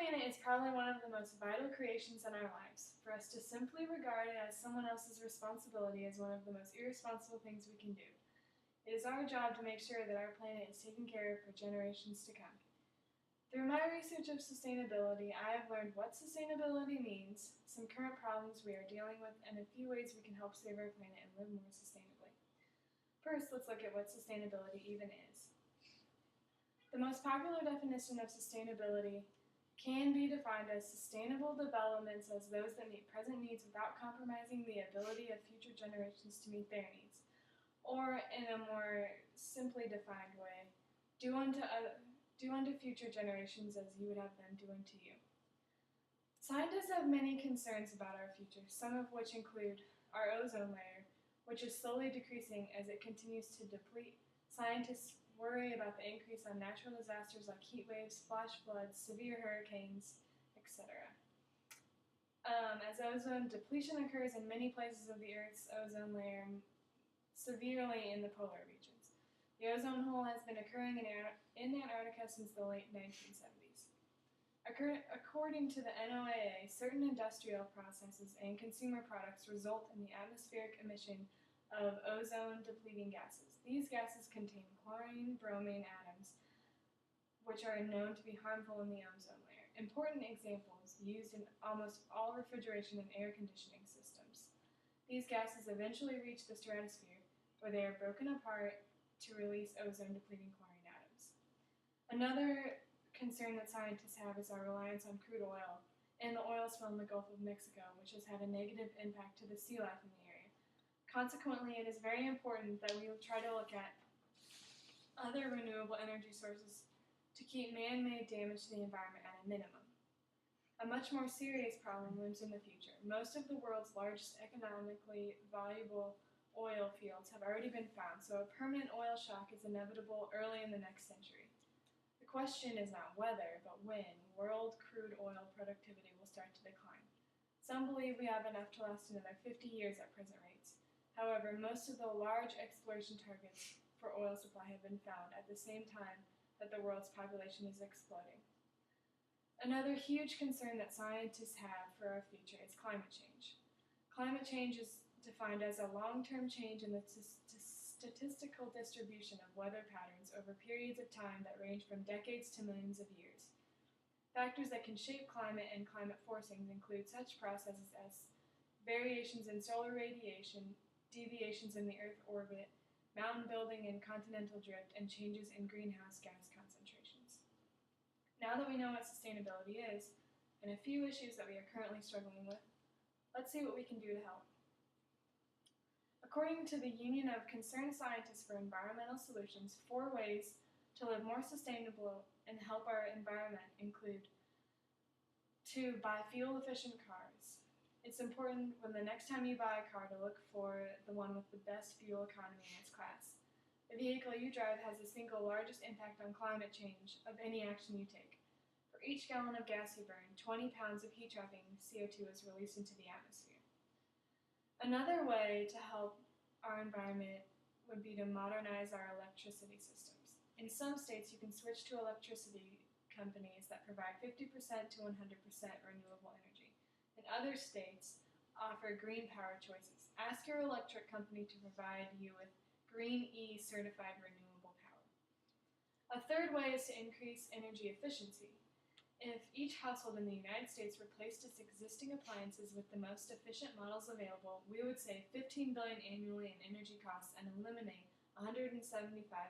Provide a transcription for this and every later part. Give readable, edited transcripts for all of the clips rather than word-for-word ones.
planet is probably one of the most vital creations in our lives. For us to simply regard it as someone else's responsibility is one of the most irresponsible things we can do. It is our job to make sure that our planet is taken care of for generations to come. Through my research of sustainability, I have learned what sustainability means, some current problems we are dealing with, and a few ways we can help save our planet and live more sustainably. First, let's look at what sustainability even is. The most popular definition of sustainability can be defined as sustainable developments as those that meet present needs without compromising the ability of future generations to meet their needs. Or, in a more simply defined way, do unto future generations as you would have them do unto you. Scientists have many concerns about our future, some of which include our ozone layer, which is slowly decreasing as it continues to deplete. Scientists worry about the increase on natural disasters like heat waves, flash floods, severe hurricanes, etc. As ozone depletion occurs in many places of the Earth's ozone layer, severely in the polar regions. The ozone hole has been occurring in Antarctica since the late 1970s. According to the NOAA, certain industrial processes and consumer products result in the atmospheric emission of ozone-depleting gases. These gases contain chlorine-bromine atoms, which are known to be harmful in the ozone layer. Important examples used in almost all refrigeration and air conditioning systems. These gases eventually reach the stratosphere, where they are broken apart to release ozone-depleting chlorine atoms. Another concern that scientists have is our reliance on crude oil and the oil spill in the Gulf of Mexico, which has had a negative impact to the sea life in the area. Consequently, it is very important that we try to look at other renewable energy sources to keep man-made damage to the environment at a minimum. A much more serious problem looms in the future. Most of the world's largest economically valuable oil fields have already been found, so a permanent oil shock is inevitable early in the next century. The question is not whether, but when, world crude oil productivity will start to decline. Some believe we have enough to last another 50 years at present rates. However, most of the large exploration targets for oil supply have been found at the same time that the world's population is exploding. Another huge concern that scientists have for our future is climate change. Climate change is defined as a long-term change in the statistical distribution of weather patterns over periods of time that range from decades to millions of years. Factors that can shape climate and climate forcings include such processes as variations in solar radiation, deviations in the Earth orbit, mountain building and continental drift, and changes in greenhouse gas concentrations. Now that we know what sustainability is, and a few issues that we are currently struggling with, let's see what we can do to help. According to the Union of Concerned Scientists for Environmental Solutions, 4 ways to live more sustainable and help our environment include: 2. Buy fuel-efficient cars. It's important when the next time you buy a car to look for the one with the best fuel economy in its class. The vehicle you drive has the single largest impact on climate change of any action you take. For each gallon of gas you burn, 20 pounds of heat-trapping CO2 is released into the atmosphere. Another way to help our environment would be to modernize our electricity systems. In some states, you can switch to electricity companies that provide 50% to 100% renewable energy. In other states, offer green power choices. Ask your electric company to provide you with Green E certified renewable power. A third way is to increase energy efficiency. If each household in the United States replaced its existing appliances with the most efficient models available, we would save $15 billion annually in energy costs and eliminate 175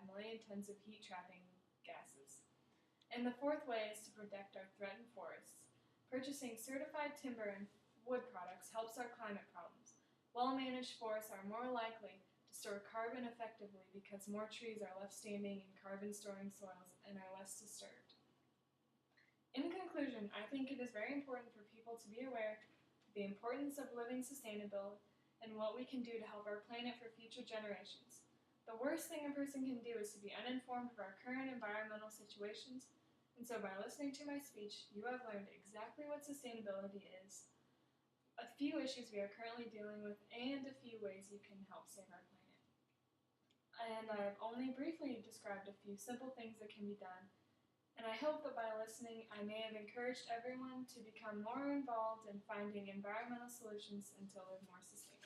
million tons of heat-trapping gases. And the fourth way is to protect our threatened forests. Purchasing certified timber and wood products helps our climate problems. Well-managed forests are more likely to store carbon effectively because more trees are left standing in carbon-storing soils and are less disturbed. In conclusion, I think it is very important for people to be aware of the importance of living sustainable and what we can do to help our planet for future generations. The worst thing a person can do is to be uninformed of our current environmental situations, and so by listening to my speech, you have learned exactly what sustainability is, a few issues we are currently dealing with, and a few ways you can help save our planet. And I have only briefly described a few simple things that can be done, And I hope that by listening, I may have encouraged everyone to become more involved in finding environmental solutions and to live more sustainably.